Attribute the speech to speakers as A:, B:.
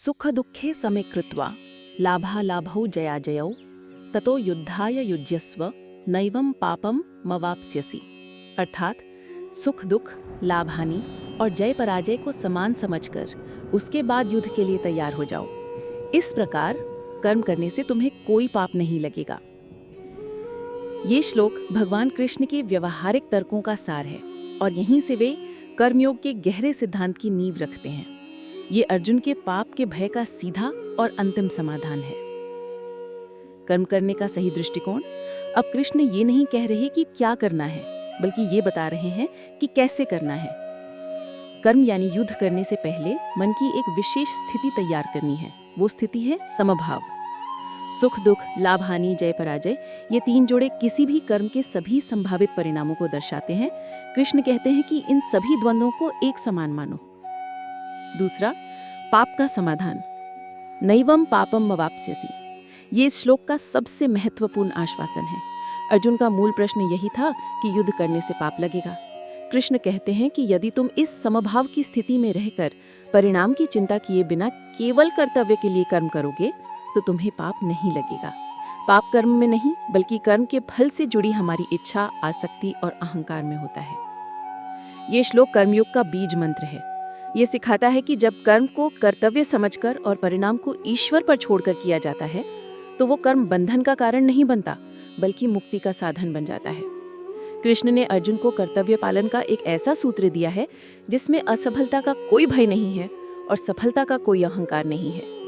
A: सुख दुःखे समे कृत्वा लाभालाभौ जयाजयौ ततो युद्धाय युज्यस्व नैवं पापम मवाप्स्यसि। अर्थात सुख दुख, लाभ हानि और जय पराजय को समान समझकर उसके बाद युद्ध के लिए तैयार हो जाओ। इस प्रकार कर्म करने से तुम्हें कोई पाप नहीं लगेगा। ये श्लोक भगवान कृष्ण के व्यवहारिक तर्कों का सार है और यहीं से वे कर्मयोग के गहरे सिद्धांत की नींव रखते हैं। ये अर्जुन के पाप के भय का सीधा और अंतिम समाधान है। कर्म करने का सही दृष्टिकोण। अब कृष्ण ये नहीं कह रहे कि क्या करना है, बल्कि ये बता रहे हैं कि कैसे करना है। कर्म यानी युद्ध करने से पहले मन की एक विशेष स्थिति तैयार करनी है। वो स्थिति है समभाव। सुख दुख, लाभ हानि, जय पराजय, ये तीन जोड़े किसी भी कर्म के सभी संभावित परिणामों को दर्शाते हैं। कृष्ण कहते हैं कि इन सभी द्वंद्वों को एक समान मानो। दूसरा, पाप का समाधान। नैवं पापम मवाप्स्यसि, ये इस श्लोक का सबसे महत्वपूर्ण आश्वासन है। अर्जुन का मूल प्रश्न यही था कि युद्ध करने से पाप लगेगा। कृष्ण कहते हैं कि यदि तुम इस समभाव की स्थिति में रहकर परिणाम की चिंता किए बिना केवल कर्तव्य के लिए कर्म करोगे तो तुम्हें पाप नहीं लगेगा। पाप कर्म में नहीं, बल्कि कर्म के फल से जुड़ी हमारी इच्छा, आसक्ति और अहंकार में होता है। ये श्लोक कर्मयोग का बीज मंत्र है। ये सिखाता है कि जब कर्म को कर्तव्य समझकर और परिणाम को ईश्वर पर छोड़कर किया जाता है तो वो कर्म बंधन का कारण नहीं बनता, बल्कि मुक्ति का साधन बन जाता है। कृष्ण ने अर्जुन को कर्तव्य पालन का एक ऐसा सूत्र दिया है जिसमें असफलता का कोई भय नहीं है और सफलता का कोई अहंकार नहीं है।